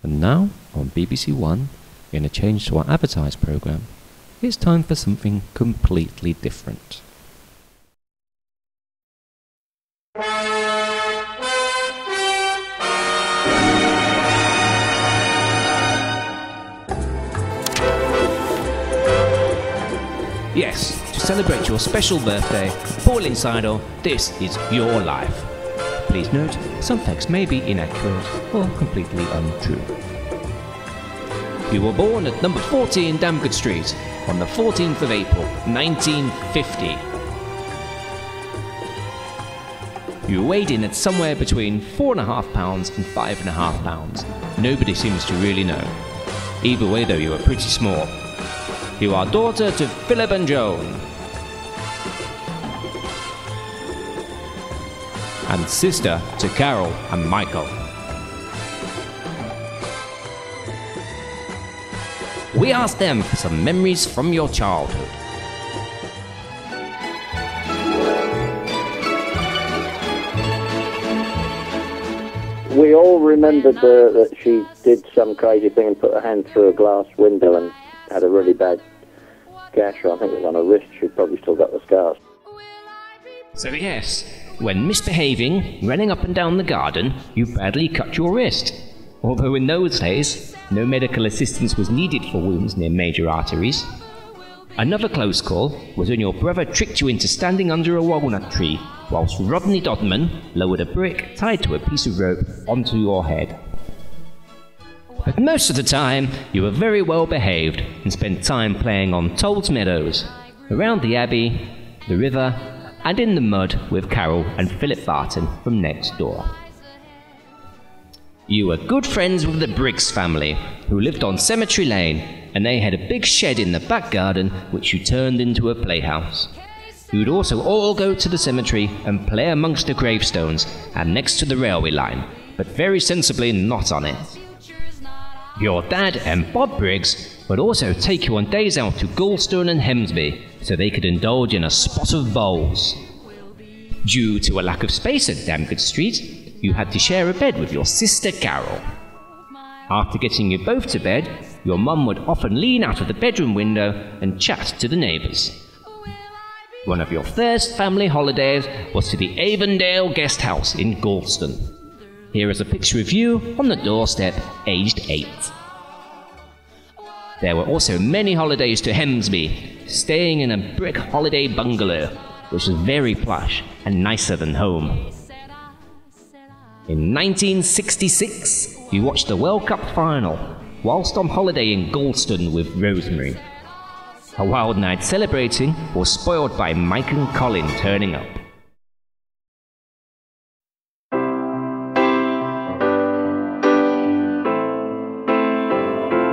And now, on BBC One, in a change to our advertised programme, it's time for something completely different. Yes, to celebrate your special birthday, Pauline Sidell, this is your life. Please note, some facts may be inaccurate or completely untrue. You were born at number 14 Damgood Street on the 14th of April, 1950. You weighed in at somewhere between 4.5 pounds and 5.5 pounds. Nobody seems to really know. Either way though, you were pretty small. You are daughter to Philip and Joan, and sister to Carol and Michael. We asked them for some memories from your childhood. We all remembered that she did some crazy thing and put her hand through a glass window and had a really bad gash. I think it was on her wrist. She'd probably still got the scars. So yes, when misbehaving, running up and down the garden, you badly cut your wrist. Although in those days, no medical assistance was needed for wounds near major arteries. Another close call was when your brother tricked you into standing under a walnut tree whilst Rodney Dodman lowered a brick tied to a piece of rope onto your head. But most of the time, you were very well behaved and spent time playing on Toll's Meadows, around the Abbey, the river, and in the mud with Carol and Philip Barton from next door. You were good friends with the Briggs family, who lived on Cemetery Lane, and they had a big shed in the back garden which you turned into a playhouse. You would also all go to the cemetery and play amongst the gravestones and next to the railway line, but very sensibly not on it. Your dad and Bob Briggs would also take you on days out to Goulston and Hemsby so they could indulge in a spot of bowls. Due to a lack of space at Damgood Street, you had to share a bed with your sister Carol. After getting you both to bed, your mum would often lean out of the bedroom window and chat to the neighbours. One of your first family holidays was to the Avondale Guest House in Goulston. Here is a picture of you on the doorstep, aged 8. There were also many holidays to Hemsby, staying in a brick holiday bungalow, which was very plush and nicer than home. In 1966, you watched the World Cup final, whilst on holiday in Goulston with Rosemary. A wild night celebrating was spoiled by Mike and Colin turning up.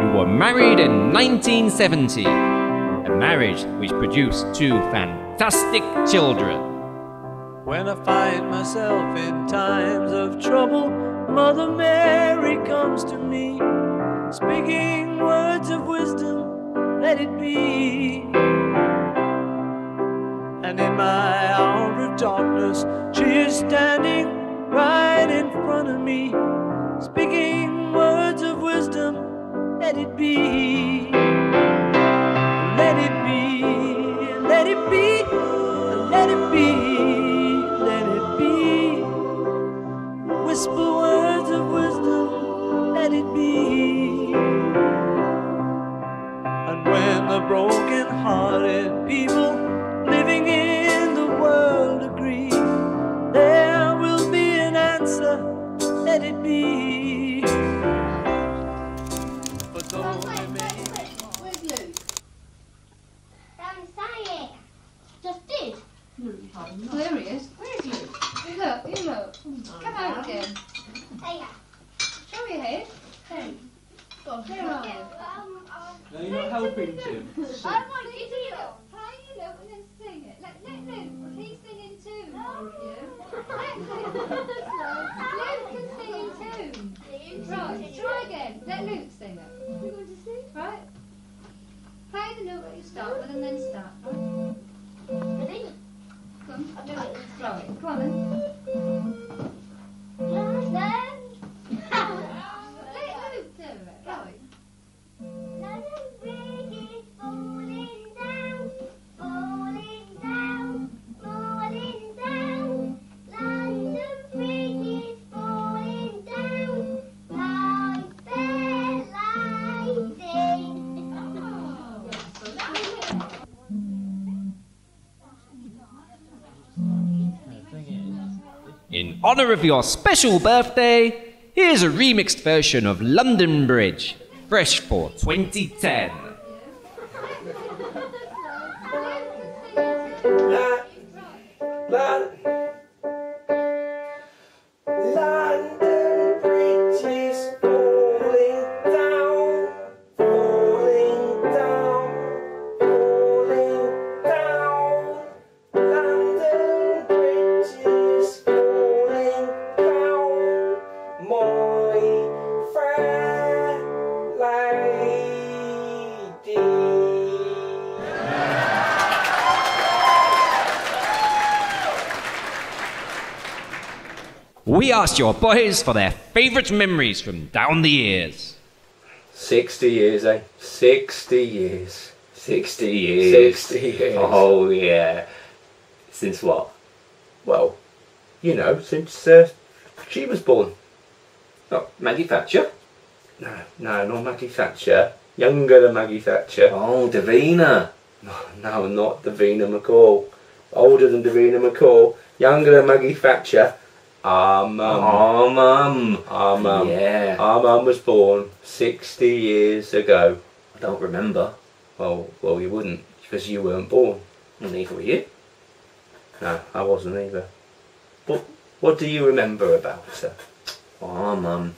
You were married in 1970, a marriage which produced 2 fantastic children. When I find myself in times of trouble, Mother Mary comes to me, speaking words of wisdom, let it be. And in my hour of darkness, she is standing right in front of me, speaking words of wisdom, let it be. Let it be, let it be, let it be. Whisper words of wisdom, let it be. And when the broken-hearted people living in the world agree, there will be an answer, let it be. But though they may... Where's Luke? Downstairs. Just did. Oh, there he is. Where is Luke? You look. Come out again. Hey, Show your head. Hey. Where are you? No, you're not helping, Tim. I want you to look. Play you look and then sing it. Let Luke. He's singing too. Let Luke. Luke can sing in tune. Right, try again. Let Luke sing it. You want to sing? Right. Play the note that you start with and then start. Ready? Come on. Right, come on then. Last then. Let Luke do honour of your special birthday, here's a remixed version of London Bridge, fresh for 2010. London Bridge is falling down, falling down, falling down. London Bridge is falling down, my fair lady. We asked your boys for their favourite memories from down the years. 60 years, eh? 60 years. 60 years. 60 years. Oh, yeah. Since what? Well, you know, since she was born. Oh, Maggie Thatcher? No, not Maggie Thatcher. Younger than Maggie Thatcher. Oh, Davina. No, not Davina McCall. Older than Davina McCall. Younger than Maggie Thatcher. Our mum. Oh, Mum. Our mum. Yeah. Our mum was born 60 years ago. I don't remember. Well, you wouldn't, because you weren't born. Well, neither were you. No, I wasn't either. What do you remember about her? Oh, Mum.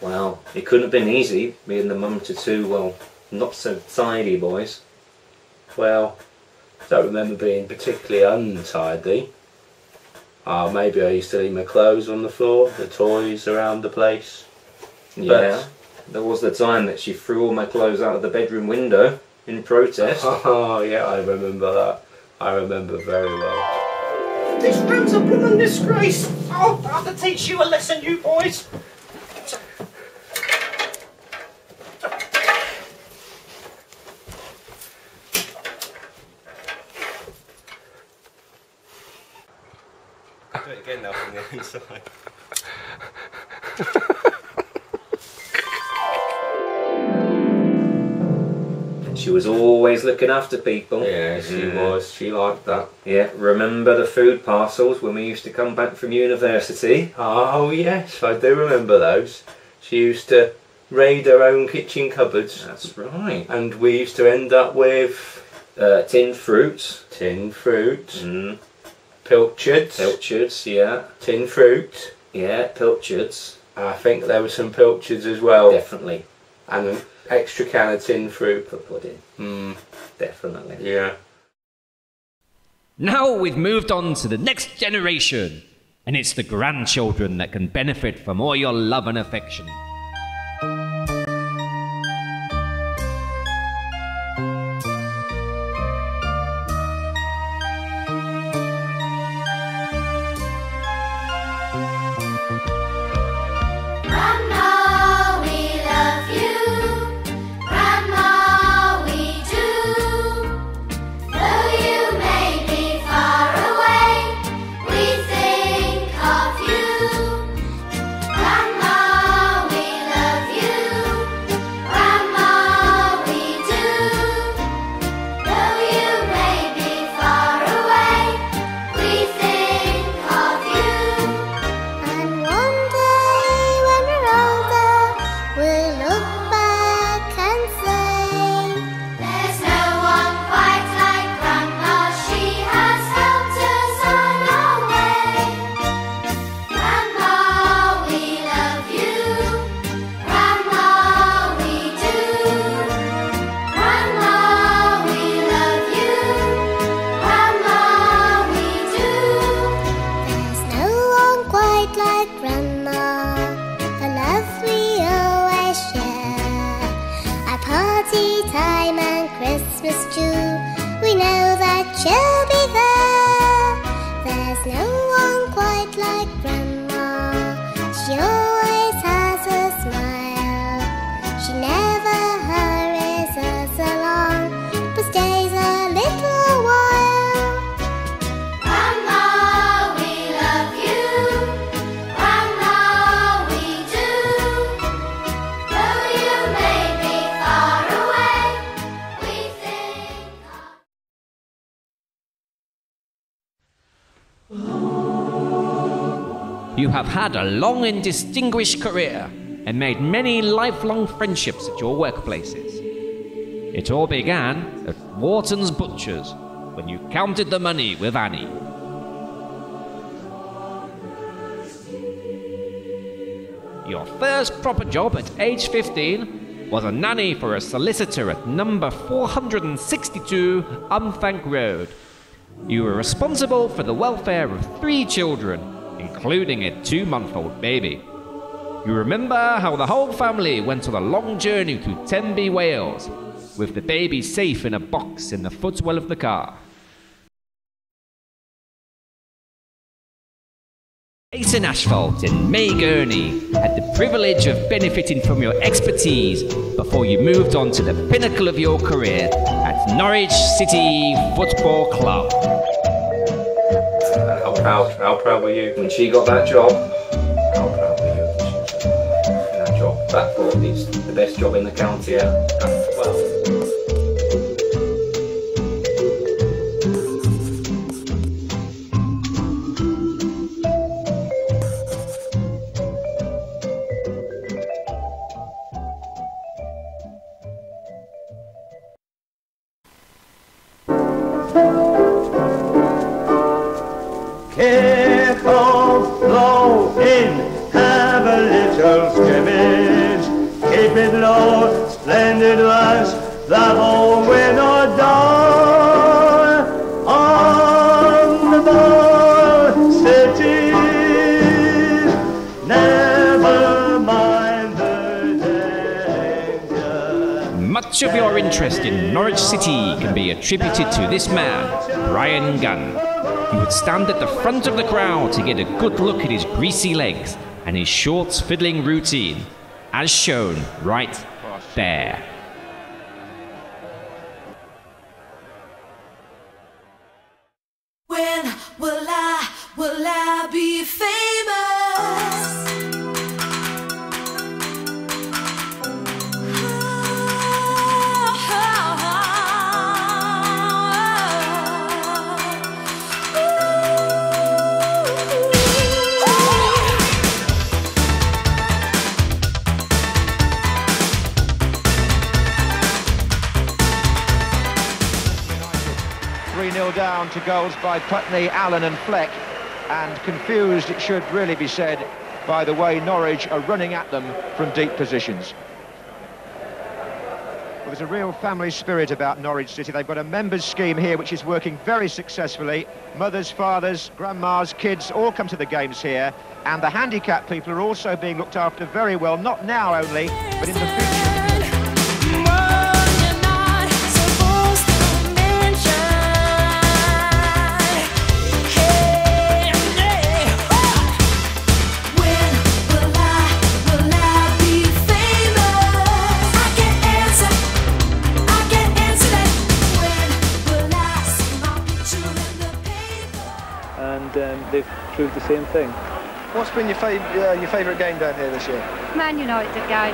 Well, it couldn't have been easy, being the mum to two, well, not so tidy boys. Well, I don't remember being particularly untidy. Maybe I used to leave my clothes on the floor, the toys around the place. Yeah. There was the time that she threw all my clothes out of the bedroom window in protest. Oh, yeah, I remember that. I remember very well. This man's a blooming disgrace. I'll have to teach you a lesson, you boys. Do it again now from the inside. She was always looking after people. Yeah, she was. She liked that. Yeah, remember the food parcels when we used to come back from university? Oh, yes, I do remember those. She used to raid her own kitchen cupboards. That's right. And we used to end up with Tinned fruits. tinned fruit, Mm. pilchards, Pilchards, yeah. tinned fruit. Yeah, pilchards. I think there were some pilchards as well. Definitely. And an extra can of tinned fruit. For pudding. Definitely. Yeah. Now we've moved on to the next generation, and it's the grandchildren that can benefit from all your love and affection. Grandma, we love you. Grandma, we do. Though you may be far away, we think of you. Grandma, we love you. Grandma, we do. Though you may be far away, we think of you. And one day when we're older, we'll look back and say, there's no one quite like Grandma. She has helped us on our way. Grandma, we love you. Grandma, we do. Grandma, we love you. Grandma, we do. There's no one quite like Grandma. Her love we always share. At party time and Christmas too, we know that she'll be there. There's no one quite like Grandma. She always has a smile. She never hurries us along, but stays a little while. Grandma, we love you. Grandma, you have had a long and distinguished career and made many lifelong friendships at your workplaces. It all began at Wharton's Butchers when you counted the money with Annie. Your first proper job at age 15 was a nanny for a solicitor at number 462 Unthank Road. You were responsible for the welfare of 3 children, including a 2-month-old baby. You remember how the whole family went on a long journey to Tenby, Wales, with the baby safe in a box in the footwell of the car. Ayton Asphalt in May Gurney had the privilege of benefiting from your expertise before you moved on to the pinnacle of your career at Norwich City Football Club. How proud were you when she got that job? How proud were you when she got that job? That thought is the best job in the county, yeah? Well. Kick off, flow in, have a little scrimmage. Keep it low, splendid lads, that all win or die. On the ball, City, never mind the danger. Much of your interest in Norwich City can be attributed to this man, Bryan Gunn. He would stand at the front of the crowd to get a good look at his greasy legs and his short fiddling routine, as shown right there. When will I be famous? Down to goals by Putney, Allen and Fleck, and confused, it should really be said, by the way Norwich are running at them from deep positions. Well, there's a real family spirit about Norwich City. They've got a members scheme here which is working very successfully. Mothers, fathers, grandmas, kids all come to the games here, and the handicapped people are also being looked after very well, not now only, but in the future. They've proved the same thing. What's been your favourite game down here this year? Man United game,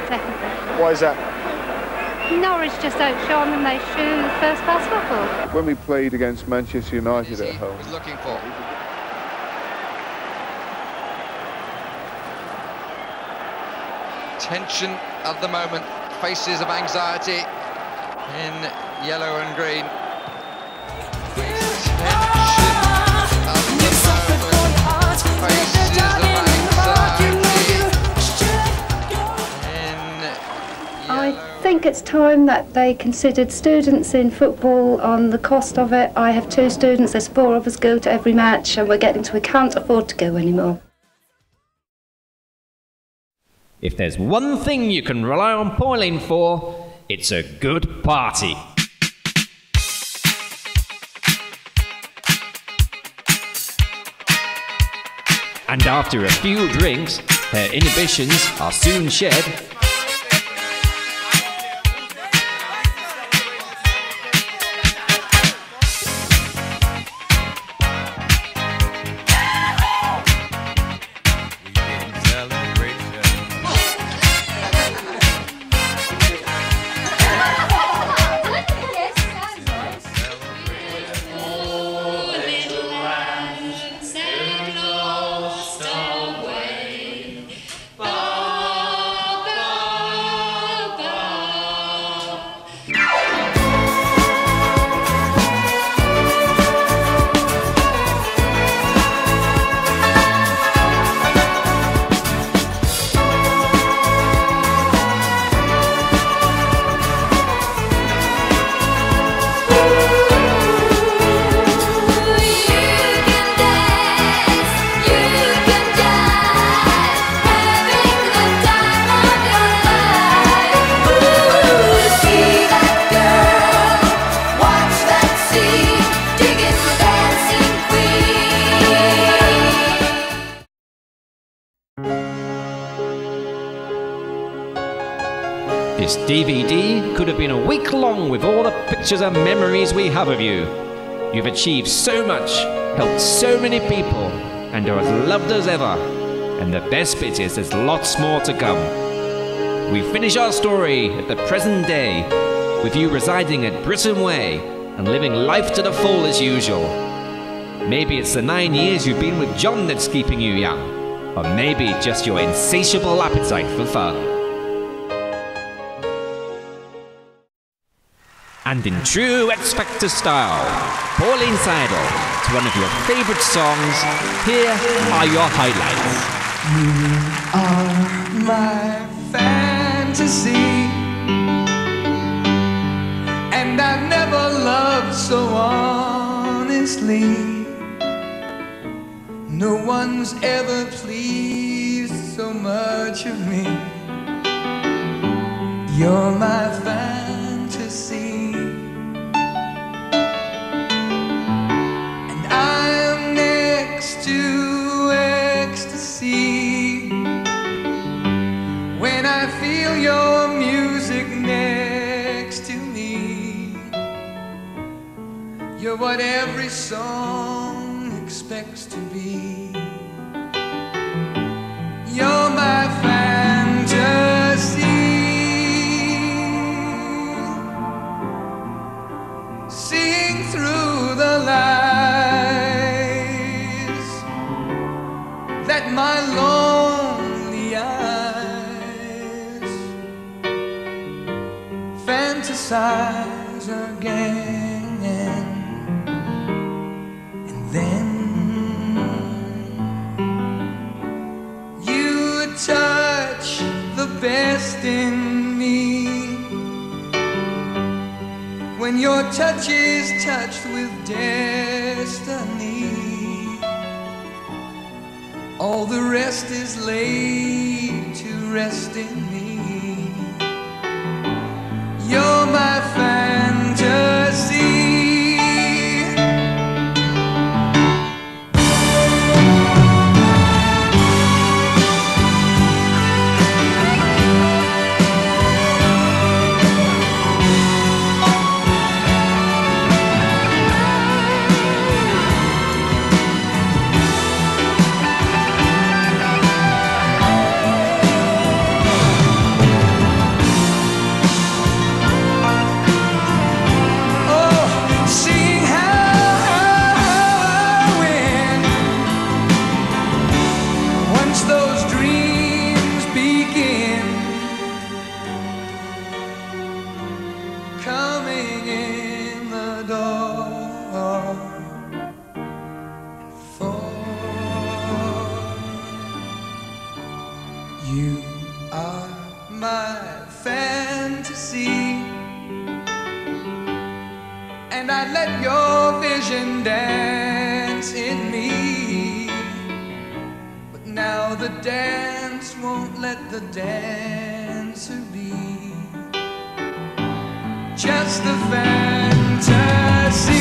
definitely. Why is that? Norwich just outshone them, they show first-class football. When we played against Manchester United at home. Was looking for. Tension at the moment, faces of anxiety in yellow and green. I think it's time that they considered students in football on the cost of it. I have 2 students, there's 4 of us go to every match, and we're getting to we can't afford to go anymore. If there's one thing you can rely on Pauline for, it's a good party. And after a few drinks, her inhibitions are soon shed. Lost This DVD could have been a week long with all the pictures and memories we have of you. You've achieved so much, helped so many people, and are as loved as ever. And the best bit is there's lots more to come. We finish our story at the present day, with you residing at Britain Way and living life to the full as usual. Maybe it's the 9 years you've been with John that's keeping you young, or maybe just your insatiable appetite for fun. And in true X Factor style, Pauline Sidell, to one of your favourite songs, here are your highlights. You are my fantasy, and I've never loved so honestly. No one's ever pleased so much of me. You're my fantasy, and I'm next to ecstasy when I feel your music next to me. You're what every song expects to be. You're my fantasy, seeing through the lies that my lonely eyes fantasize again. And then touch the best in me. When your touch is touched with destiny, all the rest is laid to rest in me. You're my fantasy. You are my fantasy, and I let your vision dance in me. But now the dance won't let the dancer be. Just a fantasy.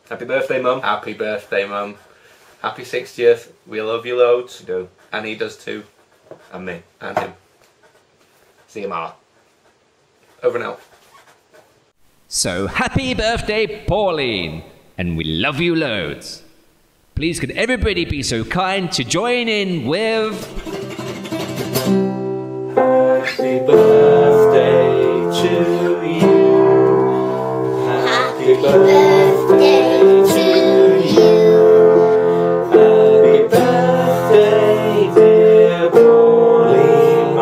Happy birthday, Mum. Happy birthday, Mum. Happy 60th. We love you loads. We do. And he does too. And me. And him. See you, Ma. Over and out. So happy birthday, Pauline. And we love you loads. Please could everybody be so kind to join in with... Happy birthday to you. Happy birthday to you. Happy birthday, dear Pauline.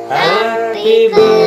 Happy birthday.